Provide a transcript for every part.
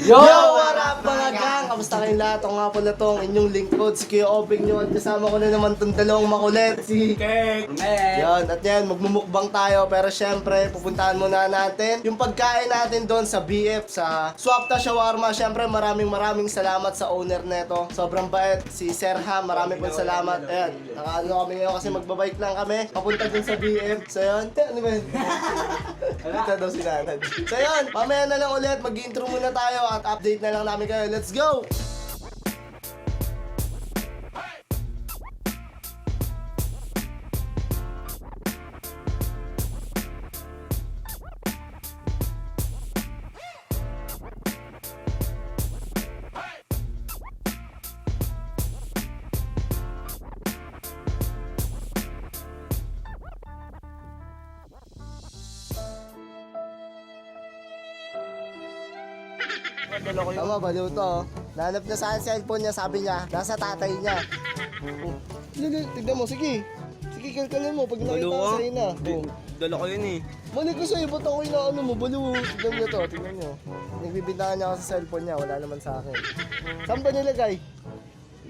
Yo! What up mga gang? Kamusta kayong lahat? Ako nga pala tong inyong lingkod, si Kuya Obing nyo. At kasama ko na naman tong dalawang makulit, si Cake! Yan, at yan, magmumukbang tayo. Pero syempre, pupuntahan muna natin yung pagkain natin doon sa BF, sa Swafta'S Shawarma. Syempre, maraming salamat sa owner neto. Sobrang bait, si Sir Ham. Maraming pong salamat. Ayan, nakaano kami ngayon kasi magbabike lang kami. Papunta dun sa BF. So yun, ano ba yun? Dito daw si Nanad. So yun, mamaya na lang ulit. Mag-intro muna tayo at update na lang namin kayo. Let's go! Tama, baliw to. Nahanap niya sa akin cellphone niya, sabi niya, nasa tatay niya. Oh. Tignan mo, sige. Sige, kalkalin mo pag nakita ko sa'yo na. Oh. Dala ko yun eh. Mali ko sa'yo, ba't ako inaano mo? Baliw, tignan niyo to, tignan niyo. Nagbibintangan niya ako sa cellphone niya, wala naman sa akin. Saan ba nilagay?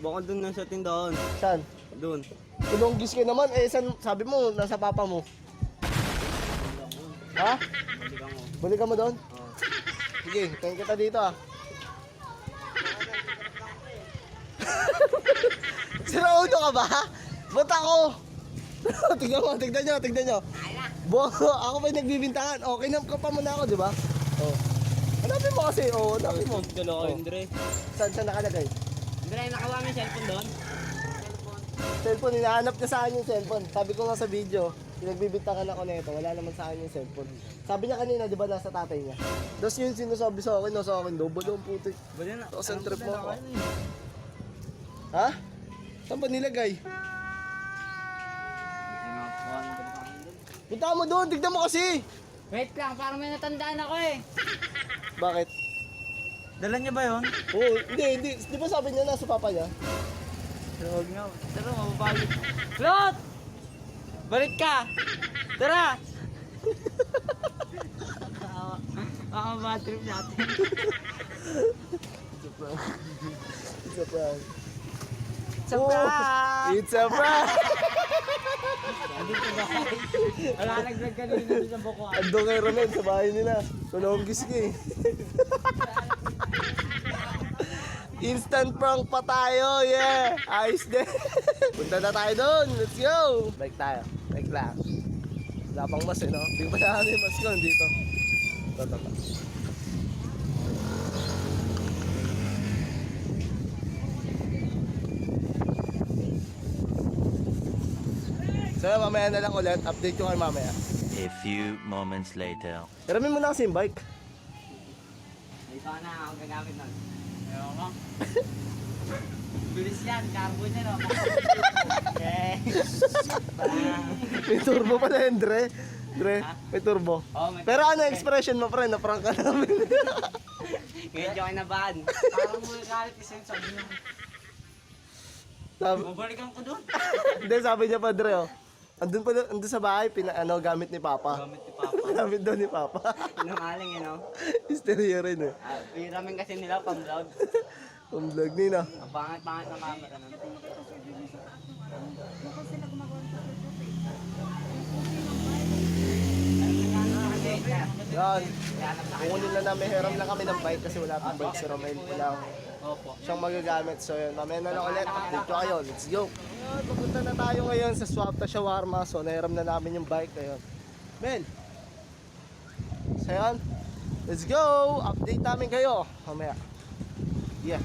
Baka dun na sa tindahan. Saan? Dun. Tulunggis ka naman, eh saan, sabi mo, nasa papa mo. Ha? Balikan mo doon? Sige, tingin kita dito ah. Sira ulo ka ba? Ba't ako? tignan nyo. Ako pa yung nagbibintangan. Okay na ka pa muna ako, di ba? Oh. Hanapin mo kasi, hanapin mo. Dala ko yun, Dre. Saan nakalagay? Dre, nakawa mo yung cellphone doon? Cellphone, hinahanap niya sa akin yung cellphone. Sabi ko nga sa video, pinagbibintangan ako nito, wala naman sa akin yung cellphone. Sabi niya kanina, di ba, nasa tatay niya? Tapos yun sinasabi sa akin, nasa akin daw, balong putik. Bali na. Tapos ang trip mo ako. Ha? Saan ba nilagay? Punta mo doon, tignan mo kasi! Wait lang, parang may natandaan ako eh. Bakit? Dala niya ba yun? Oo, hindi. Di ba sabi niya nasa papa niya? Huwag nga. Tara, mababalik. Lot! Balik ka! Tara! Baka bad trip natin. It's a prank. It's a prank. It's a prank! It's a prank! Andito ba? Wala nag-vlog kanina dito sa buko. Ando kay Romel sa bahay nila. Tulonggis ka eh. Instant prank pa tayo, yeah! Ayos din! Punta na tayo doon, let's go! Bike tayo, bike lang. Wala pang mas eh, no? Hindi pa na yung mas ko, dito. Ito. So, mamaya na lang ulit, update ko kayo mamaya. A few moments later. Hiramin mo na kasi yung bike. Ito na ako gagamit nun. Ayaw mo? Bilis yan, carbon yan o. Okay. May turbo pala yun, Dre. May turbo. Oh, may Pero ano expression mo, pre? Na-prank ka namin. Medyo kinabahan. Parang mo galit kasi yung sabi niya. Babalikan ko doon. Hindi, sabi niya pa, Dre, oh. Andun sa bahay, gamit ni Papa. Gamit ni Papa. Gamit daw ni Papa. Inamaling yun o. Hysteria rin, eh. Piramin kasi nila pang vlog. Ang vlog nila. Ang pangit-pangit ng camera nun. Yan. Kukunin na namin, hiram lang kami ng bike kasi wala pang bike si Romel. Wala siyang magagamit. So yun, mamaya na lang ulit. Update ko kayo. Let's go. Ayun, papunta na tayo ngayon sa Swafta'S Shawarma. So nahiram na namin yung bike. Ayun. Mel. So yun. Let's go. Update namin kayo. Mamaya. Yeah.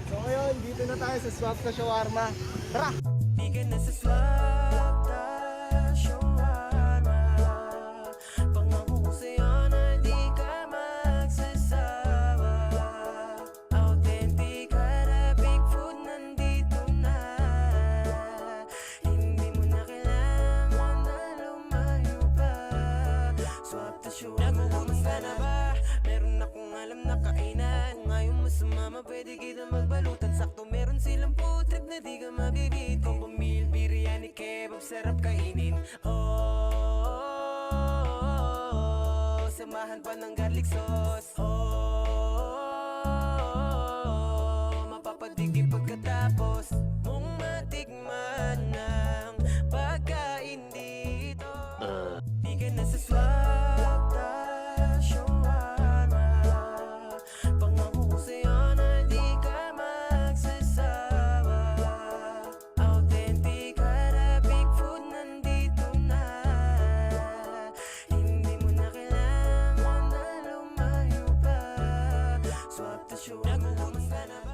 So ngayon, dito na tayo sa Swafta'S Shawarma. Tara! Bigan na sa Swafta'S Shawarma. Pangangusaya na di ka magsasawa. Authentic Arabic food nandito na. Hindi mo na kailangan na lumayo pa. Swafta'S Shawarma. Nagugutom ka na ba? Meron akong alam na kainan. Kung ayaw mo sumama, pwede kita magbalutan. Sakto meron silang food trip na di ka mabibit. Combo meal, biryani, kebab, sarap kainin. Oh, samahan pa ng garlic sauce.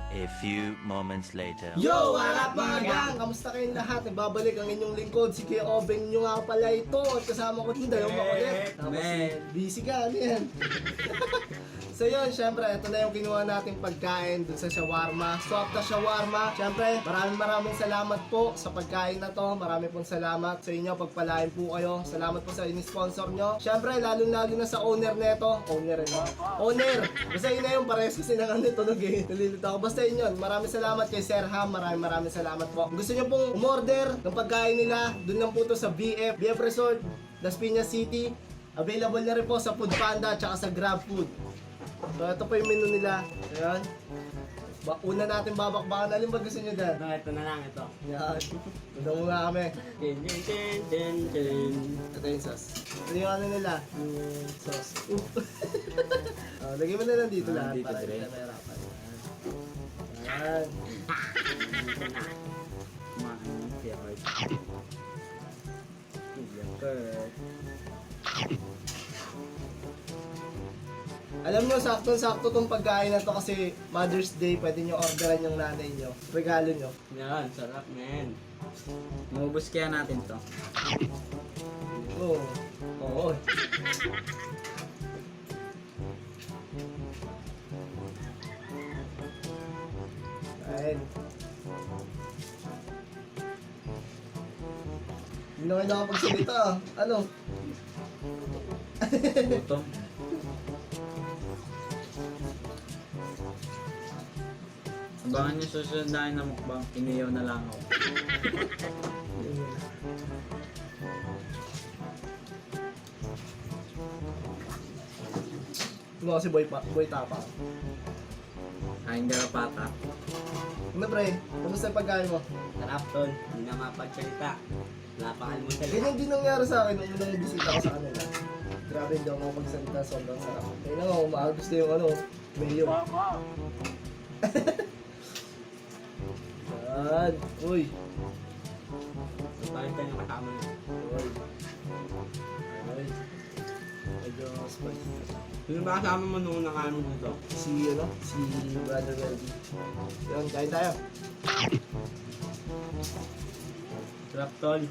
A few moments later. Yo! What up mga gang? Kamusta kayong lahat? Nagbabalik ang inyong lingkod. Si Kuya Obeng nyo nga pala ito. At kasama ko yung dalawang makulit. Tapos busy ka, ano yan? So yun, syempre, ito na yung kinuha nating pagkain dun sa shawarma. Swafta'S shawarma. Syempre, maraming salamat po sa pagkain na to. Marami pong salamat sa inyo. Pagpalain po kayo. Salamat po sa ini-sponsor nyo. Syempre, lalo-lalo na sa owner neto. Owner, owner! Basta yun na yung pares kasi nang ano tunog eh. Nalilito ako. Basta yun yun. Maraming salamat kay Sir Ham. Maraming salamat po. Kung gusto nyo pong umorder ng pagkain nila, dun lang po to sa BF Resort, Las Piñas City. Available na rin po sa Food Panda at sa Grab Food. So ito po yung menu nila. Ayan. Una natin babakbakan. Alin ba gusto nyo dyan? Ito na lang, ito. Yan. Una muna kami. Din. Ito yung sauce. Ito yung ano nila. Yung sauce. Lagay mo na lang dito lahat Dito, para dire. hindi na mahirapan. Ayan. Kumain siya, Art. Alam nyo, sakto-sakto tong pagkain na to kasi Mother's Day, pwede nyo orderan yung nanay nyo. Regalo nyo. Yan, sarap, men. Maubos kaya natin to. Oo. Oo. Ayan. Hindi na kayo nakapagsalita ah. Ano? Gutom. Abangan niyo susunod na ng mukbang. Iniyaw na lang ako. Ano kasi boy tapa. Kain garapata. Ano pre? Kamusta yung pagkain mo? Sarap, tol. Hindi na mapagsalita. Wala pang almusal. Ganyan din nangyari sa akin nung unang bisita ko sa kanila. Grabe hindi ako makapagsalita, sobrang sarap. Kaya na nga, umaagos na yung ano, mayo. Yan. Uy. Bakit tayo nakasama niyo? Uy. Uy. Medyo spicy. Sino ba kasama mo nung nakaano dito? Si Brother Welby. Yan, kain tayo. Sarap, tol.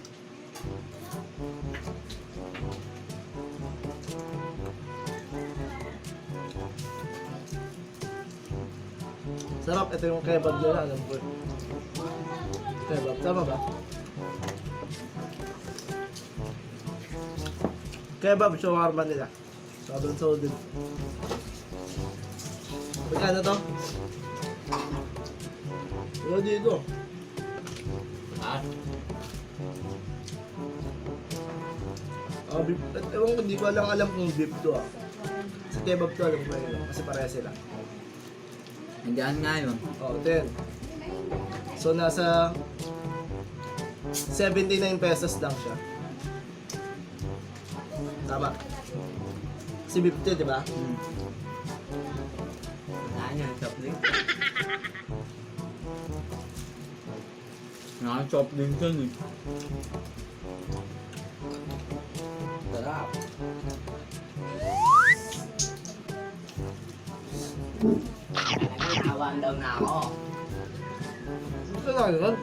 Sarap, ito yung kebab nila, alam ko. Kebab, tama ba? Kebab, shawarma nila. Sobrang solid. Magkano to? Ano dito? Ah? Beef. Ewan ko, hindi ko alam kung beef to ah. Sa kebab to, alam ko yun. Kasi pareha sila. Hanggaan nga yun. Oh, 10. So, nasa 79 pesos lang siya. Tama. Si beef to, di ba? Saan yan? Soft drink? Naka-soft drink yun eh. Sarap. Nagkakawaan daw na ako. Ito na yun.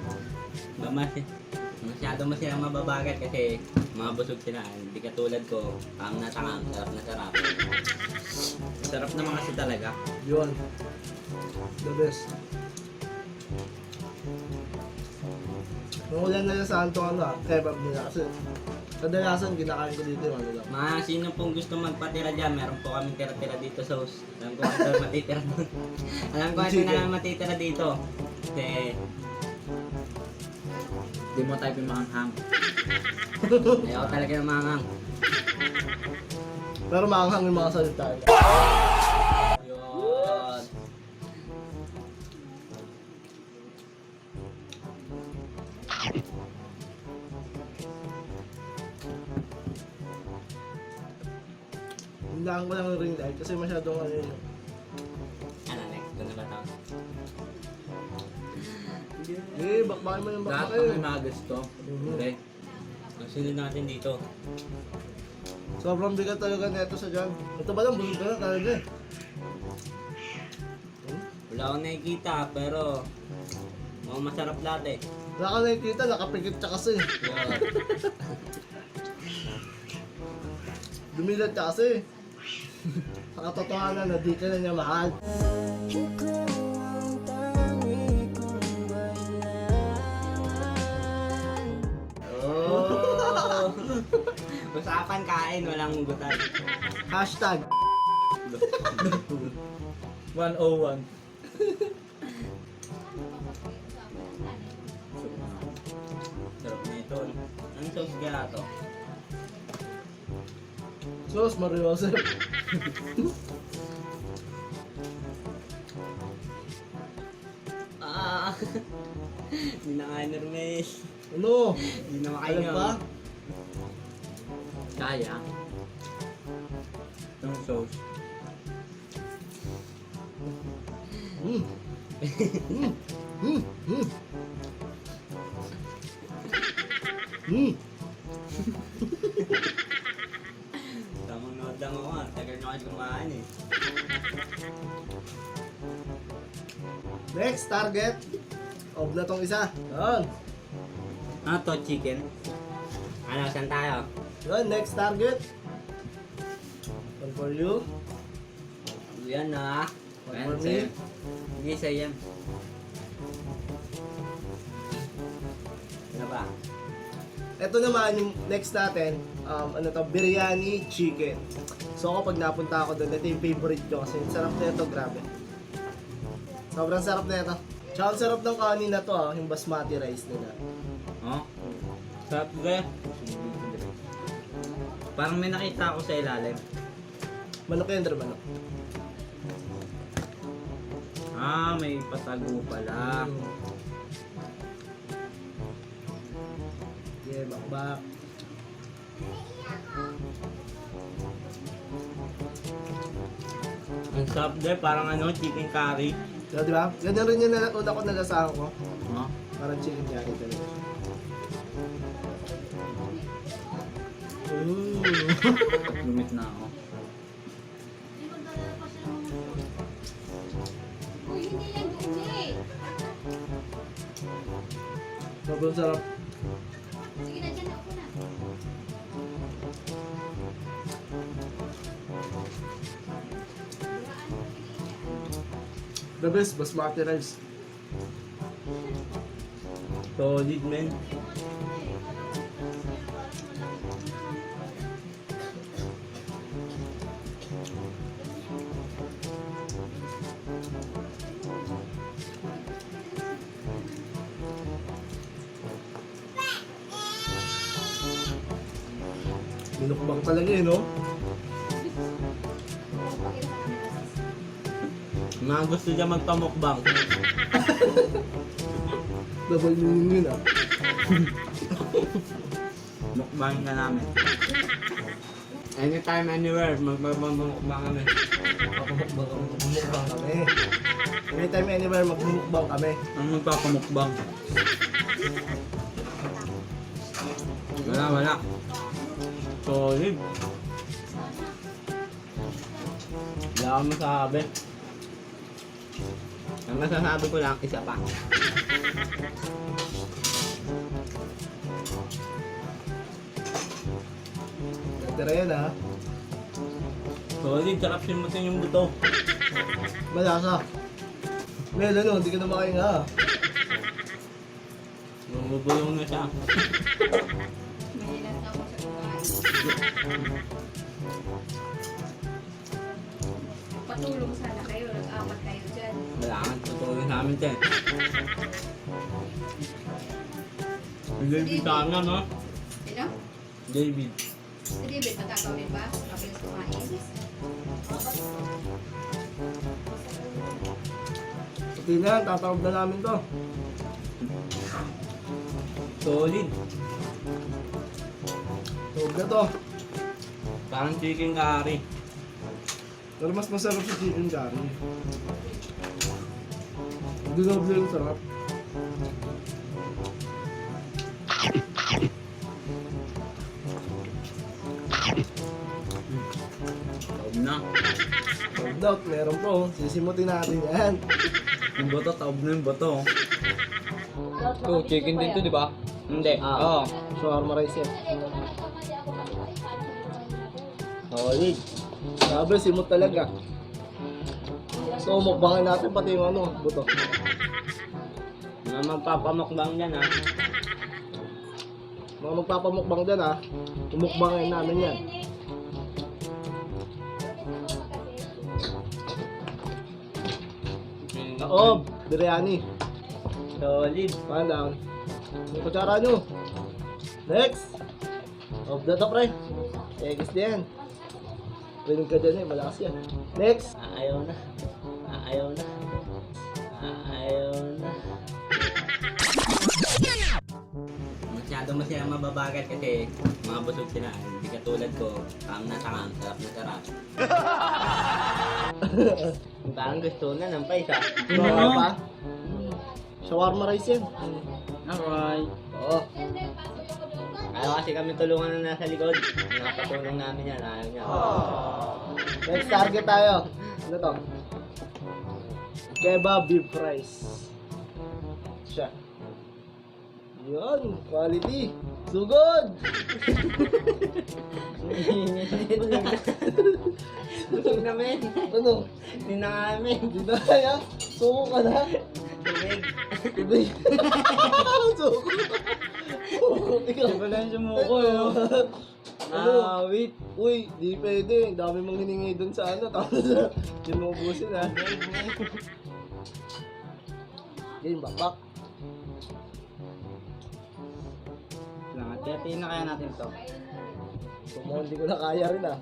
Masyado mo silang mababagat kasi mga busog sila. Hindi katulad ko, tang na tangang, sarap na sarap. Sarap naman kasi talaga. Yun. The best. Makulan na lang sa antong ano ah, kebab nila kasi kadalasan kinakain ko dito yung ano lang. Mga sino pong gusto magpatira dyan, meron po kami tira-tira dito sa house. Alam ko ito matitira doon. Alam ko ito na lang matitira dito. Kasi di mo type yung manghang. Ayaw talaga ng manghang. Pero maanghang yung mga salita niya. Yun. Hindahan ko lang yung ring light kasi masyadong ano yun. Ano, next ko na ba ito? Bakbakin mo yung Lahat bakbakin. ng mga gusto. Okay. Ang sunod natin dito. Sobrang bigat talaga neto sa dyan. Ito ba lang, busog ka na talaga eh. Wala akong nakikita, pero mukhang masarap lahat eh. Wala ka nakikita, nakapikit ka kasi. Dumilat ka kasi. Sa katotohanan na di ka na niya mahal. Ikaw ang tangi kong balaan. Oh. Usapan kain, walang hugutan. Hashtag. 101. Sarap nito. Anong sauce kaya to? Sos, Marioso. Ah! Hindi na kaya ni Hermes. Ano? Hindi na Alam makaingaw. ba? Kaya. Yung sauce. Mm. Mm. Mm. Mm. Mm. Tamang nood lang ako ah. Tagal na kasi kumain eh. Next target. Off na tong isa. Yun. Ano to? Chicken? Ano? Saan tayo? Yun, next target. One for you. Yan na. One for me. Hindi isa yan. Ano ba? Ito naman yung next natin, ano to, biryani chicken. So kapag napunta ako doon, ito yung favorite ko kasi yung sarap na ito, grabe. Sobrang sarap na ito. Tsaka ang sarap ng kanin na to, yung basmati rice nila. Oh? Sarap ba? Parang may nakita ako sa ilalim. Manok yan, Dre, manok. Ah, may patago pala. Yeah, bakbak. Ang sarap din, parang ano, chicken curry. So, di ba? Ganyan rin yung una ko nalasahan ko. Oh? Parang chicken curry talaga. Ooh. Lumit na ako. Uy, hindi yan dumi. Sobrang sarap. Sige na, dyan ako na. The best basmati rice. Solid, man. Minukbang talaga eh, no? Mga gusto niya magpamukbang. Double meaning yun ah. Mukbang na namin. Anytime, anywhere, magpapamukbang kami. Magmumukbang kami. Anytime, anywhere, magmumukbang kami. Ang magpapamukbang. Wala. Solid. Wala akong masasabi. Ang masasabi ko lang, isa pa. Tira yan ah. Solid, sarap simutin yung buto. Malasa. Mel, ano, hindi ka na makainga ah. Bubulong na siya. May ilan ako sa kumain. Patulong sana kayo, nag-apat kayo dyan. Kailangan tutulong sa amin siya. David sana, no? Sino? David. Si David, matakaw rin ba? Kapag kumain. Pati na yan, tatawag na namin to. Solid. Tawag na to. Parang chicken curry. Pero mas masarap sa chicken curry. Dinoble yung sarap. Solid na. Sold out, meron po. Sisimutin natin yan. Yung boto, taob na yung boto. Oh, chicken din to, di ba? Hindi. Oo. Shawarma rice yan. Solid. Sabi, simot talaga. So, mukbangin natin pati yung ano, buto. Mga magpapamukbang dyan ha. Mga magpapamukbang dyan ha, umukbangin namin yan. Taob, biryani. Solid. Pan down. Yung kutsara nyo. Next. Of the top, pre. Eggs din. Rinig ka dyan eh, malakas yan. Next. Ayaw na. Ayaw na. Ayaw na. Masyado silang mababagat kasi mga busog sila. Hindi katulad ko, takam na takam, sarap na sarap. Parang gusto na ng paisa. Ano pa? Shawarma rice yan. Alright. Oo. Ayaw kasi kami tulungan na nasa likod. Nakapatulong namin yan, ayaw niya. Next target tayo. Ano to? Kebab beef rice. Siya. Yun, quality. Sugod! Busog namin. Ano? Hindi na kami. Hindi na kaya? Suko ka na? Tubig. Tubig. Suko. Suko. Ikaw. Di ba lang sumuko yun? Wait. Uy, di pwede. Dami mong hiningi dun sa ano. Tapos yun mo ubusin ha. Game, bakbak. Tiyatiin na kaya natin to. Sumo, hindi ko na kaya rin ah.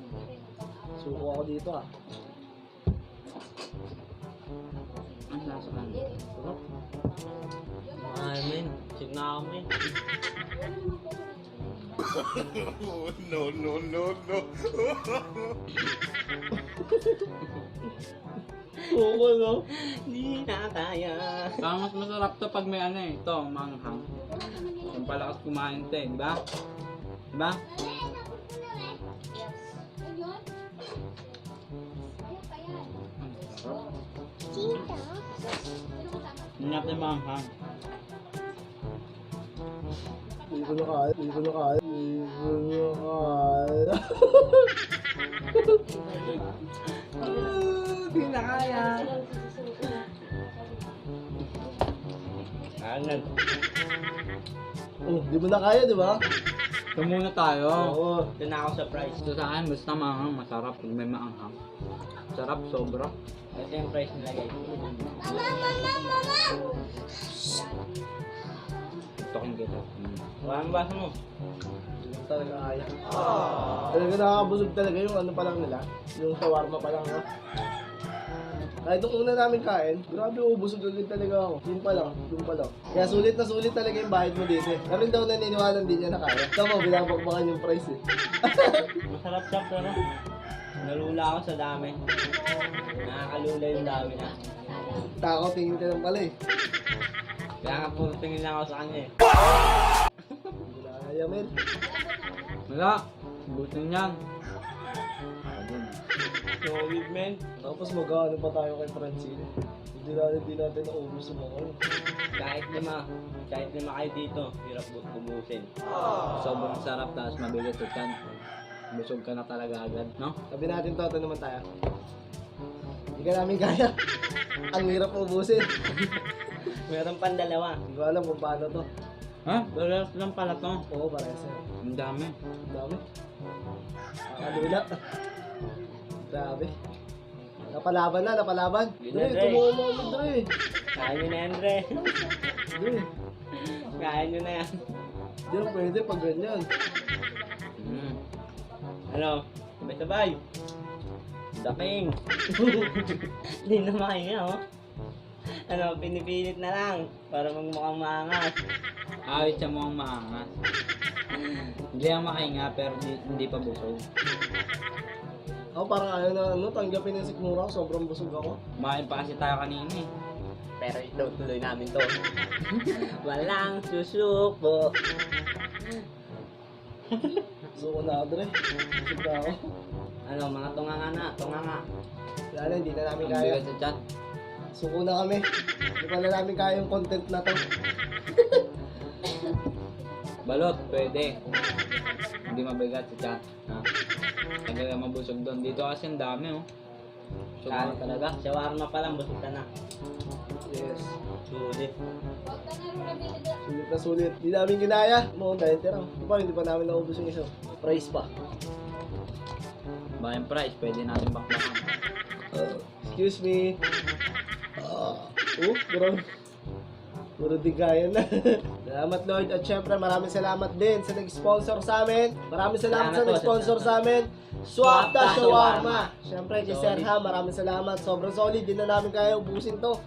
Suko ako dito ah. Ang lasa ka. Sarap. Amen. Sig na kami. Suko no? Hindi na kaya. Parang mas masarap to pag may ano eh. Ito, manghang. Yung palakas kumain to eh, di ba? Di ba? Ingat yung manghang. Hindi ko na kaya. Hindi ko na kaya. Hindi ko na kaya. Hindi na kaya. Angan. Oh, di mo na kaya, di ba? Ito muna tayo. Oo. Ito na ako sa price. Ito sa akin, basta manghang, masarap pag may maanghang. Sarap, sobra. Ito yung price nila guys. Gusto kong kita. Walang basa mo. Hindi ko talaga kaya. Talaga nakakabusog talaga yung ano pa lang nila. Yung shawarma pa lang ha. Kahit nung una namin kain, grabe ubusog agad talaga ako. Yun pa lang. Kaya sulit na sulit talaga yung bahid mo dito eh. Karoon daw naniniwala hindi niya na kaya. Tama, binabakbakan yung price eh. Masarap siya pero nalula ako sa dami. Nakakalula yung dami na. Tako, tingin ka lang pala eh. Kaya nga puro tingin lang ako sa kanya eh. Hindi ko na kaya men. Wala. Butin yan. Solid man. Tapos mag-ano pa tayo kay Francine. Hindi natin naubos yung mga ano. Kahit lima kayo dito, hirap ubusin. Sobrang sarap, tapos mabigat yung kan. Busog ka na talaga agad, no? Sabi natin to, naman tayo. Hindi ka namin kaya. Ang hirap ubusin. Meron pang dalawa. Hindi ko alam kung paano to. Ha? Dalas lang pala to. Oo, parehas na. Ang dami. Ang dami. Nakalula. Grabe. Napalaban. Yun na, Dre, Dre. tumuha mo ulit, Dre. Kaya nyo na yan, Dre. Dre, Kaya nyo na yan. di lang pwede pag ganyan. Ano? Sabay-sabay. Daking. Hindi na makahinga, oh. Ano, pinipilit na lang para magmukhang maangas. Awit siya mo ang maangas. Hindi ang makahinga, pero hindi pa busog. Ako parang ayaw na ano, tanggapin yung sikmura ko, sobrang busog ako. Kumain pa kasi tayo kanina eh. Pero ito, tuloy namin to. Walang susuko. Suko na, Dre. Busog na ako. Ano, mga tunganga na, tunganga. Wala na, hindi na namin Ang kaya. bigat sa chat. Suko na kami. Hindi pala namin kaya yung content na to. Balot, pwede. Hindi mabigat sa chat. Ha? Talaga mabusog doon. Dito kasi ang dami oh. Kaya Busog talaga, shawarma pa lang, busog ka na. Yes. Sulit. Sulit na sulit. Hindi namin ginaya. Mukhang dahil tira. Hindi pa namin naubos yung isa. Price pa. Ba yung price, pwede natin bakbakan. Excuse me. Bro. Puro di kaya na. Salamat Lord. At syempre maraming salamat din sa nag-sponsor sa amin. Maraming salamat sa Salamat po, nag-sponsor sa amin. Swafta'S Shawarma. Syempre kay Sir Ha, maraming salamat. Sobrang solid. Di na namin kaya ubusin to.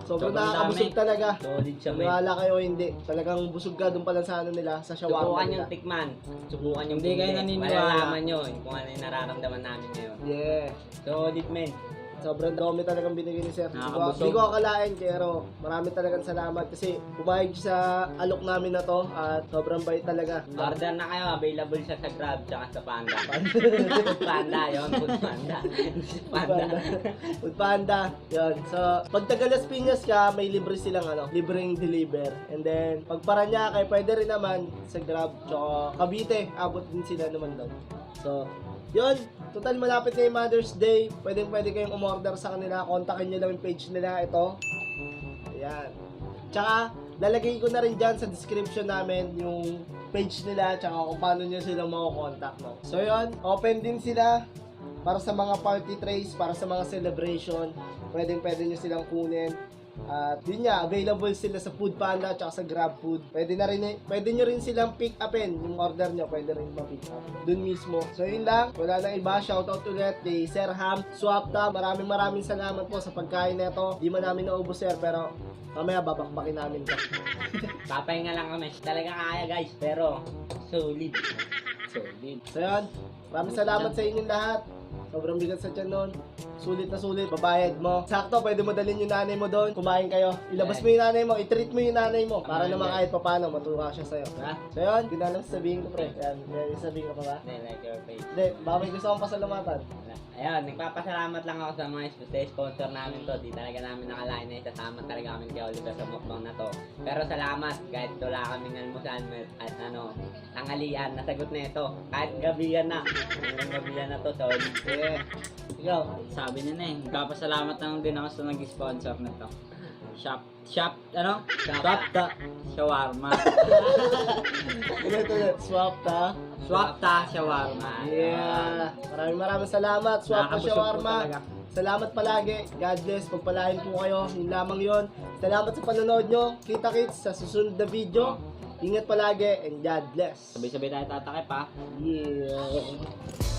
Sobrang Sobrang nakakabusog dami. talaga. Solid siya, men. Maniwala kayo hindi. Talagang busog ka doon pala sa ano nila, sa shawarma Subukan nila. yung tikman. Subukan yung Hindi kayo bumili. naniniwala. Malalaman nyo kung ano yung nararamdaman namin ngayon. Yeah. Solid, men. Sobrang dami talagang binigay ni Sir. Nakakabusog. Hindi ko akalain, pero marami talagang salamat kasi pumayag sa alok namin na to at sobrang bait talaga. Order na kayo, available siya sa Grab tsaka sa Panda. Panda, yun, Food Panda. Panda. Food Panda. Yun. So, pag taga Las Piñas ka, may libre silang libreng deliver. And then, pag Paranaque, pwede rin naman sa Grab. Tsaka Cavite, abot din sila naman doon. So, yun. Total malapit na yung Mother's Day. Pwede kayong umorder sa kanila. Kontakin nyo lang yung page nila. Ito. Ayan. Tsaka, lalagay ko na rin dyan sa description namin yung page nila tsaka kung paano nyo silang makakontakt. No? So yun, open din sila para sa mga party trays, para sa mga celebration. Pwede nyo silang kunin. At yun nga, available sila sa Food Panda at sa Grab Food. Pwede nyo rin silang pick upin yung order nyo, pwede rin ma-pick up dun mismo. So yun lang, wala nang iba. Shoutout ulit kay Sir Ham, Swafta. Maraming salamat po sa pagkain na ito. Di man namin naubos sir, pero mamaya babakbakin namin to. Papahinga lang kami. Talaga kaya, guys. Pero, solid. Solid. So yun, maraming salamat sa inyong lahat. Sobrang bigat sa tiyan nun. Sulit na sulit, babayad mo. Sakto, pwede mo dalhin yung nanay mo doon. Kumain kayo. Ilabas mo yung nanay mo, i-treat mo yung nanay mo. Para naman kahit papano, matuwa siya sa'yo. Ha? So yun, yun na lang sabihin ko pre. Yan, may sabihin ko pa ba? They like your face. Hindi, baka may gusto kong pasalamatan. Ayun, nagpapasalamat lang ako sa mga sponsor namin to. Di talaga namin nakalain na isasama talaga kami kay Oliver sa mukbang na to. Pero salamat, kahit wala kaming almusal at tanghalian, nasagot na ito. Kahit gabihan na. Gabihan na to, solid. Yeah. Ikaw. Sabi niya na eh. Nagpapasalamat lang din ako sa nag-sponsor nito. Swafta Shawarma. Ulit. Swafta. Swafta'S Shawarma. Yeah. Maraming salamat. Swafta Nakakabusog po Shawarma. talaga. Salamat palagi. God bless. Pagpalain po kayo. Yun lamang yun. Salamat sa panonood nyo. Kita-kits sa susunod na video. Ingat palagi and God bless. Sabay-sabay tayo tatakip ha. Yeah.